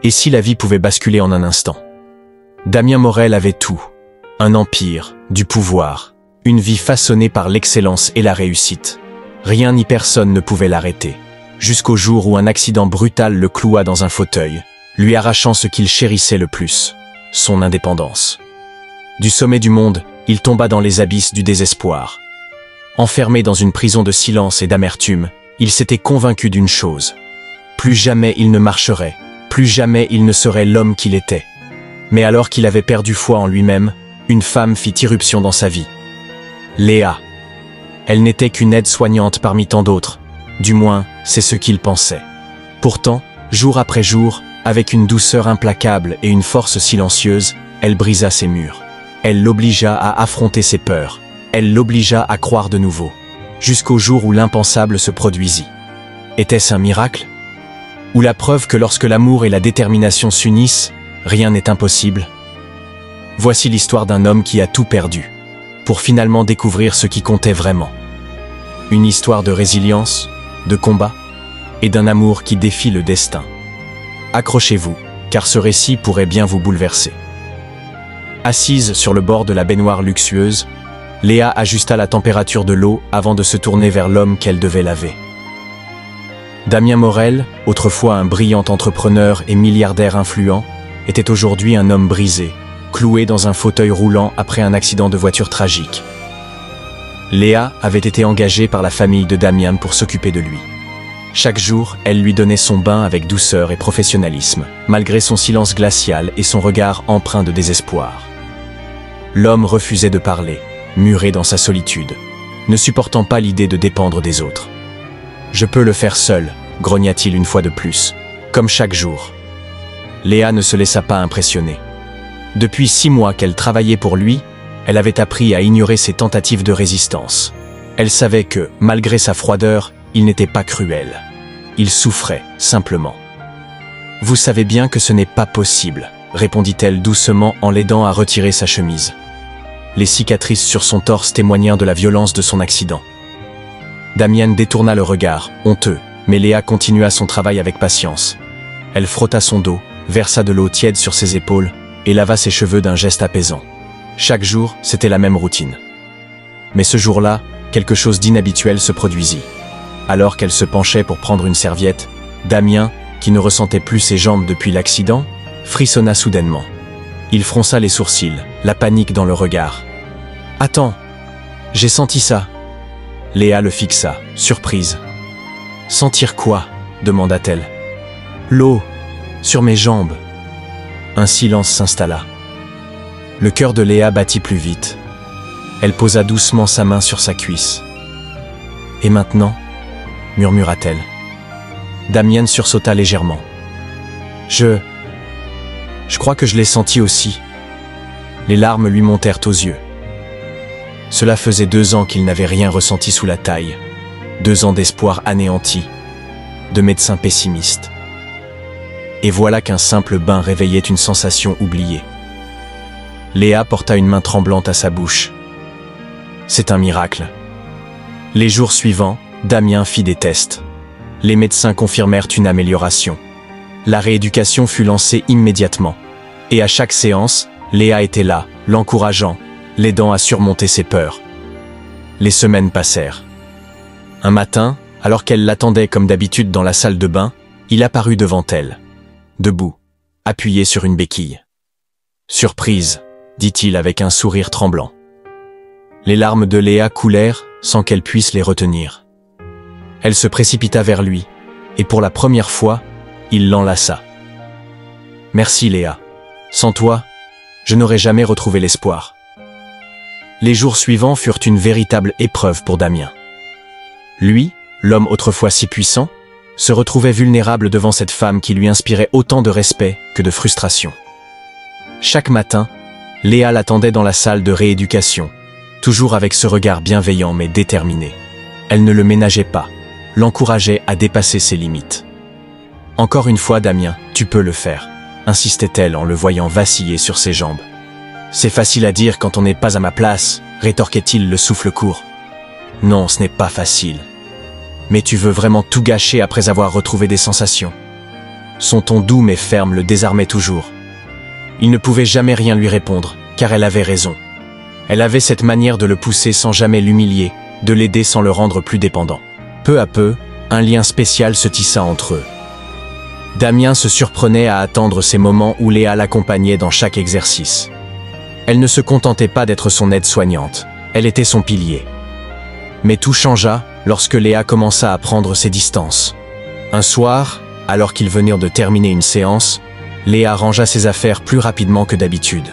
Et si la vie pouvait basculer en un instant? Damien Morel avait tout. Un empire, du pouvoir, une vie façonnée par l'excellence et la réussite. Rien ni personne ne pouvait l'arrêter. Jusqu'au jour où un accident brutal le cloua dans un fauteuil, lui arrachant ce qu'il chérissait le plus, son indépendance. Du sommet du monde, il tomba dans les abysses du désespoir. Enfermé dans une prison de silence et d'amertume, il s'était convaincu d'une chose. Plus jamais il ne marcherait, plus jamais il ne serait l'homme qu'il était. Mais alors qu'il avait perdu foi en lui-même, une femme fit irruption dans sa vie. Léa. Elle n'était qu'une aide-soignante parmi tant d'autres. Du moins, c'est ce qu'il pensait. Pourtant, jour après jour, avec une douceur implacable et une force silencieuse, elle brisa ses murs. Elle l'obligea à affronter ses peurs. Elle l'obligea à croire de nouveau. Jusqu'au jour où l'impensable se produisit. Était-ce un miracle? Ou la preuve que lorsque l'amour et la détermination s'unissent, rien n'est impossible? Voici l'histoire d'un homme qui a tout perdu, pour finalement découvrir ce qui comptait vraiment. Une histoire de résilience, de combat, et d'un amour qui défie le destin. Accrochez-vous, car ce récit pourrait bien vous bouleverser. Assise sur le bord de la baignoire luxueuse, Léa ajusta la température de l'eau avant de se tourner vers l'homme qu'elle devait laver. Damien Morel, autrefois un brillant entrepreneur et milliardaire influent, était aujourd'hui un homme brisé, cloué dans un fauteuil roulant après un accident de voiture tragique. Léa avait été engagée par la famille de Damien pour s'occuper de lui. Chaque jour, elle lui donnait son bain avec douceur et professionnalisme, malgré son silence glacial et son regard empreint de désespoir. L'homme refusait de parler, muré dans sa solitude, ne supportant pas l'idée de dépendre des autres. « Je peux le faire seul », grogna-t-il une fois de plus, comme chaque jour. Léa ne se laissa pas impressionner. Depuis 6 mois qu'elle travaillait pour lui, elle avait appris à ignorer ses tentatives de résistance. Elle savait que, malgré sa froideur, il n'était pas cruel. Il souffrait, simplement. « Vous savez bien que ce n'est pas possible », répondit-elle doucement en l'aidant à retirer sa chemise. Les cicatrices sur son torse témoignèrent de la violence de son accident. Damien détourna le regard, honteux, mais Léa continua son travail avec patience. Elle frotta son dos, versa de l'eau tiède sur ses épaules et lava ses cheveux d'un geste apaisant. Chaque jour, c'était la même routine. Mais ce jour-là, quelque chose d'inhabituel se produisit. Alors qu'elle se penchait pour prendre une serviette, Damien, qui ne ressentait plus ses jambes depuis l'accident, frissonna soudainement. Il fronça les sourcils, la panique dans le regard. « Attends, j'ai senti ça. » Léa le fixa, surprise. « Sentir quoi ?» demanda-t-elle. « L'eau, sur mes jambes. » Un silence s'installa. Le cœur de Léa battit plus vite. Elle posa doucement sa main sur sa cuisse. « Et maintenant ?» murmura-t-elle. Damien sursauta légèrement. « Je crois que je l'ai senti aussi. » Les larmes lui montèrent aux yeux. Cela faisait 2 ans qu'il n'avait rien ressenti sous la taille. 2 ans d'espoir anéanti, de médecins pessimistes. Et voilà qu'un simple bain réveillait une sensation oubliée. Léa porta une main tremblante à sa bouche. C'est un miracle. Les jours suivants, Damien fit des tests. Les médecins confirmèrent une amélioration. La rééducation fut lancée immédiatement. Et à chaque séance, Léa était là, l'encourageant, l'aidant à surmonter ses peurs. Les semaines passèrent. Un matin, alors qu'elle l'attendait comme d'habitude dans la salle de bain, il apparut devant elle, debout, appuyé sur une béquille. « Surprise », dit-il avec un sourire tremblant. Les larmes de Léa coulèrent sans qu'elle puisse les retenir. Elle se précipita vers lui, et pour la première fois, il l'enlaça. « Merci Léa. Sans toi, je n'aurais jamais retrouvé l'espoir. » Les jours suivants furent une véritable épreuve pour Damien. Lui, l'homme autrefois si puissant, se retrouvait vulnérable devant cette femme qui lui inspirait autant de respect que de frustration. Chaque matin, Léa l'attendait dans la salle de rééducation, toujours avec ce regard bienveillant mais déterminé. Elle ne le ménageait pas, l'encourageait à dépasser ses limites. « Encore une fois, Damien, tu peux le faire », insistait-elle en le voyant vaciller sur ses jambes. « C'est facile à dire quand on n'est pas à ma place », rétorquait-il le souffle court. « Non, ce n'est pas facile. Mais tu veux vraiment tout gâcher après avoir retrouvé des sensations. Son ton doux mais ferme le désarmait toujours. Il ne pouvait jamais rien lui répondre, car elle avait raison. Elle avait cette manière de le pousser sans jamais l'humilier, de l'aider sans le rendre plus dépendant. Peu à peu, un lien spécial se tissa entre eux. Damien se surprenait à attendre ces moments où Léa l'accompagnait dans chaque exercice. Elle ne se contentait pas d'être son aide-soignante, elle était son pilier. Mais tout changea lorsque Léa commença à prendre ses distances. Un soir, alors qu'ils venaient de terminer une séance, Léa rangea ses affaires plus rapidement que d'habitude.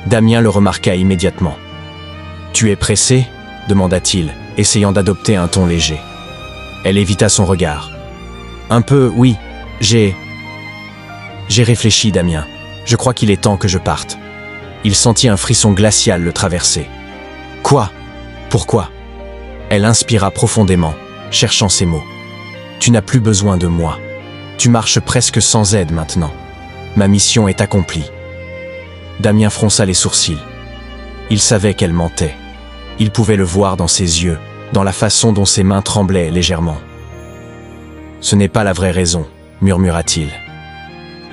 Damien le remarqua immédiatement. « Tu es pressé ?» demanda-t-il, essayant d'adopter un ton léger. Elle évita son regard. « Un peu, oui. J'ai réfléchi, Damien. Je crois qu'il est temps que je parte. » Il sentit un frisson glacial le traverser. « Quoi? Pourquoi ?» Elle inspira profondément, cherchant ses mots. « Tu n'as plus besoin de moi. Tu marches presque sans aide maintenant. Ma mission est accomplie. » Damien fronça les sourcils. Il savait qu'elle mentait. Il pouvait le voir dans ses yeux, dans la façon dont ses mains tremblaient légèrement. « Ce n'est pas la vraie raison, » murmura-t-il.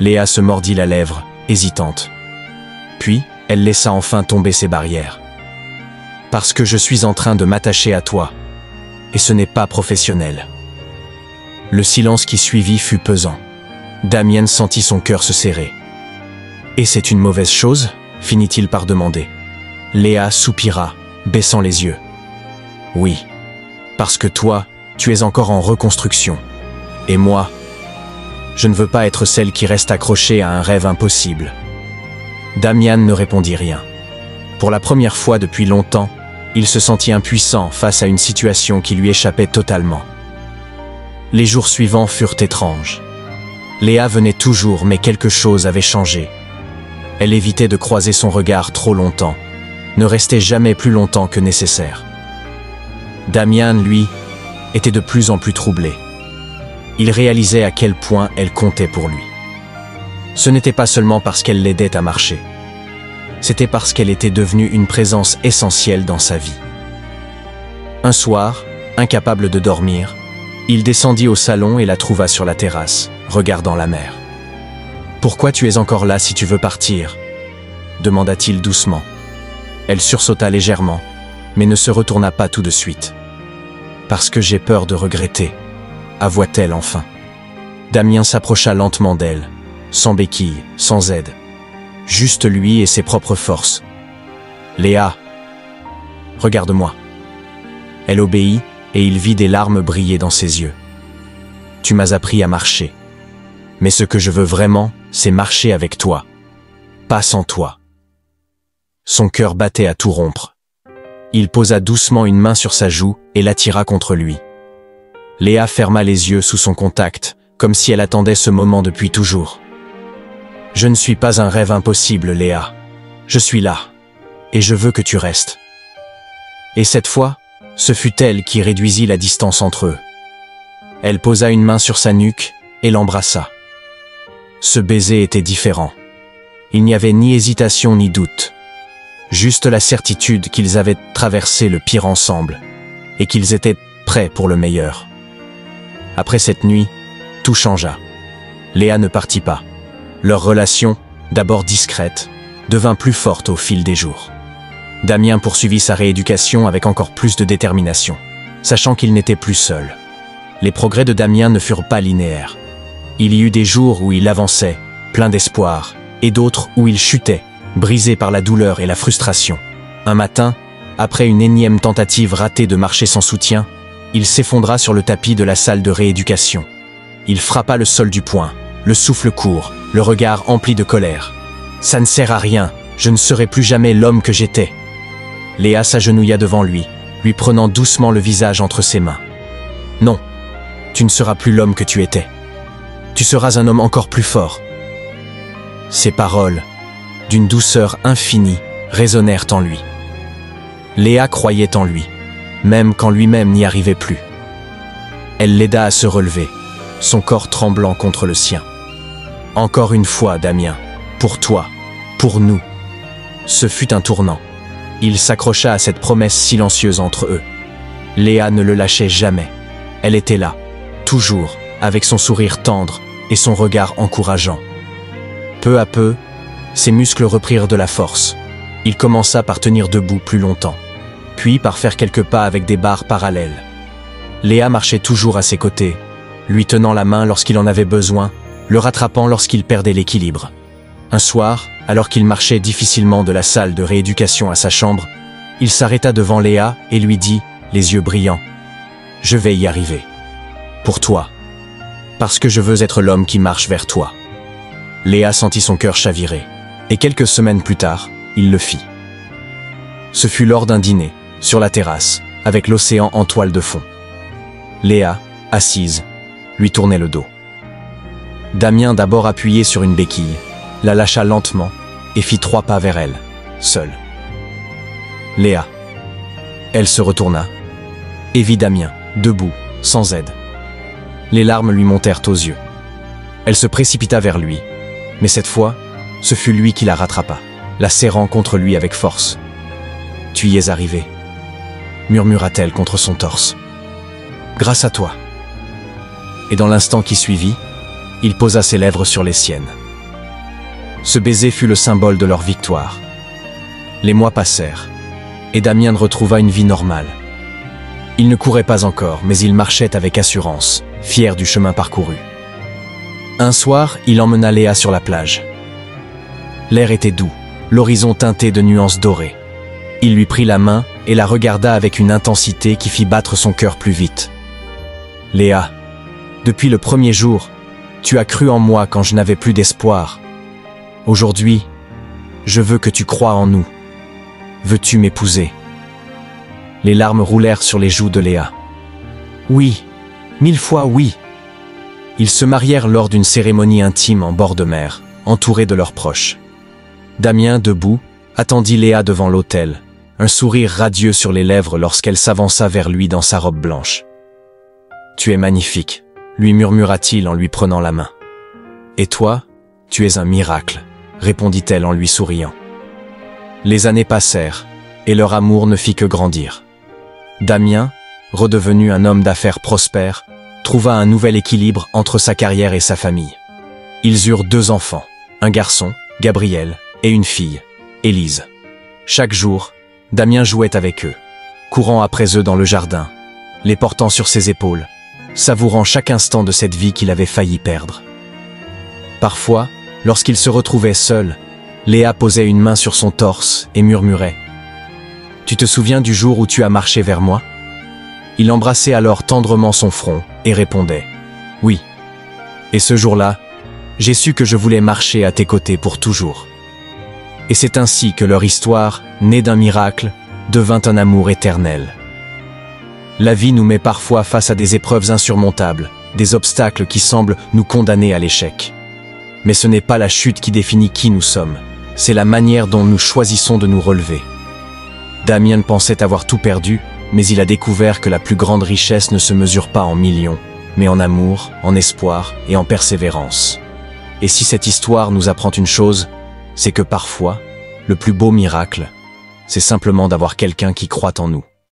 Léa se mordit la lèvre, hésitante. Puis, elle laissa enfin tomber ses barrières. « Parce que je suis en train de m'attacher à toi. Et ce n'est pas professionnel. » Le silence qui suivit fut pesant. Damien sentit son cœur se serrer. « Et c'est une mauvaise chose ?» finit-il par demander. Léa soupira, baissant les yeux. « Oui, parce que toi, tu es encore en reconstruction. Et moi, je ne veux pas être celle qui reste accrochée à un rêve impossible. » Damien ne répondit rien. Pour la première fois depuis longtemps, il se sentit impuissant face à une situation qui lui échappait totalement. Les jours suivants furent étranges. Léa venait toujours, mais quelque chose avait changé. Elle évitait de croiser son regard trop longtemps, ne restait jamais plus longtemps que nécessaire. Damien, lui, était de plus en plus troublé. Il réalisait à quel point elle comptait pour lui. Ce n'était pas seulement parce qu'elle l'aidait à marcher. C'était parce qu'elle était devenue une présence essentielle dans sa vie. Un soir, incapable de dormir, il descendit au salon et la trouva sur la terrasse, regardant la mer. « Pourquoi tu es encore là si tu veux partir ?» demanda-t-il doucement. Elle sursauta légèrement, mais ne se retourna pas tout de suite. « Parce que j'ai peur de regretter », avoua-t-elle enfin. Damien s'approcha lentement d'elle, sans béquille, sans aide. Juste lui et ses propres forces. « Léa, regarde-moi. » Elle obéit et il vit des larmes briller dans ses yeux. « Tu m'as appris à marcher. Mais ce que je veux vraiment, c'est marcher avec toi. Pas sans toi. » Son cœur battait à tout rompre. Il posa doucement une main sur sa joue et l'attira contre lui. Léa ferma les yeux sous son contact, comme si elle attendait ce moment depuis toujours. « Je ne suis pas un rêve impossible, Léa. Je suis là, et je veux que tu restes. » Et cette fois, ce fut elle qui réduisit la distance entre eux. Elle posa une main sur sa nuque et l'embrassa. Ce baiser était différent. Il n'y avait ni hésitation ni doute. Juste la certitude qu'ils avaient traversé le pire ensemble, et qu'ils étaient prêts pour le meilleur. Après cette nuit, tout changea. Léa ne partit pas. Leur relation, d'abord discrète, devint plus forte au fil des jours. Damien poursuivit sa rééducation avec encore plus de détermination, sachant qu'il n'était plus seul. Les progrès de Damien ne furent pas linéaires. Il y eut des jours où il avançait, plein d'espoir, et d'autres où il chutait, brisé par la douleur et la frustration. Un matin, après une énième tentative ratée de marcher sans soutien, il s'effondra sur le tapis de la salle de rééducation. Il frappa le sol du poing, le souffle court, le regard empli de colère. « Ça ne sert à rien, je ne serai plus jamais l'homme que j'étais. » Léa s'agenouilla devant lui, lui prenant doucement le visage entre ses mains. « Non, tu ne seras plus l'homme que tu étais. Tu seras un homme encore plus fort. » Ces paroles, d'une douceur infinie, résonnèrent en lui. Léa croyait en lui, même quand lui-même n'y arrivait plus. Elle l'aida à se relever, son corps tremblant contre le sien. « Encore une fois, Damien, pour toi, pour nous. » Ce fut un tournant. Il s'accrocha à cette promesse silencieuse entre eux. Léa ne le lâchait jamais. Elle était là, toujours, avec son sourire tendre, et son regard encourageant. Peu à peu, ses muscles reprirent de la force. Il commença par tenir debout plus longtemps, puis par faire quelques pas avec des barres parallèles. Léa marchait toujours à ses côtés, lui tenant la main lorsqu'il en avait besoin, le rattrapant lorsqu'il perdait l'équilibre. Un soir, alors qu'il marchait difficilement de la salle de rééducation à sa chambre, il s'arrêta devant Léa et lui dit, les yeux brillants, « Je vais y arriver. Pour toi. Parce que je veux être l'homme qui marche vers toi. » Léa sentit son cœur chavirer, et quelques semaines plus tard, il le fit. Ce fut lors d'un dîner, sur la terrasse, avec l'océan en toile de fond. Léa, assise, lui tournait le dos. Damien, d'abord appuyé sur une béquille, la lâcha lentement et fit 3 pas vers elle, seule. Léa. Elle se retourna et vit Damien, debout, sans aide. Les larmes lui montèrent aux yeux. Elle se précipita vers lui, mais cette fois, ce fut lui qui la rattrapa, la serrant contre lui avec force. « Tu y es arrivé » murmura-t-elle contre son torse. « Grâce à toi. » Et dans l'instant qui suivit, il posa ses lèvres sur les siennes. Ce baiser fut le symbole de leur victoire. Les mois passèrent, et Damien retrouva une vie normale. Il ne courait pas encore, mais il marchait avec assurance, fier du chemin parcouru. Un soir, il emmena Léa sur la plage. L'air était doux, l'horizon teinté de nuances dorées. Il lui prit la main et la regarda avec une intensité qui fit battre son cœur plus vite. « Léa, depuis le premier jour, tu as cru en moi quand je n'avais plus d'espoir. Aujourd'hui, je veux que tu crois en nous. Veux-tu m'épouser ?» Les larmes roulèrent sur les joues de Léa. « Oui, 1000 fois oui !» Ils se marièrent lors d'une cérémonie intime en bord de mer, entourés de leurs proches. Damien, debout, attendit Léa devant l'autel, un sourire radieux sur les lèvres lorsqu'elle s'avança vers lui dans sa robe blanche. « Tu es magnifique », lui murmura-t-il en lui prenant la main. « Et toi, tu es un miracle », répondit-elle en lui souriant. Les années passèrent, et leur amour ne fit que grandir. Damien, redevenu un homme d'affaires prospère, trouva un nouvel équilibre entre sa carrière et sa famille. Ils eurent 2 enfants, un garçon, Gabriel, et une fille, Élise. Chaque jour, Damien jouait avec eux, courant après eux dans le jardin, les portant sur ses épaules, savourant chaque instant de cette vie qu'il avait failli perdre. Parfois, lorsqu'il se retrouvait seul, Léa posait une main sur son torse et murmurait « Tu te souviens du jour où tu as marché vers moi ?» Il embrassait alors tendrement son front et répondait « Oui. Et ce jour-là, j'ai su que je voulais marcher à tes côtés pour toujours. » Et c'est ainsi que leur histoire, née d'un miracle, devint un amour éternel. La vie nous met parfois face à des épreuves insurmontables, des obstacles qui semblent nous condamner à l'échec. Mais ce n'est pas la chute qui définit qui nous sommes, c'est la manière dont nous choisissons de nous relever. Damien pensait avoir tout perdu, mais il a découvert que la plus grande richesse ne se mesure pas en millions, mais en amour, en espoir et en persévérance. Et si cette histoire nous apprend une chose, c'est que parfois, le plus beau miracle, c'est simplement d'avoir quelqu'un qui croit en nous.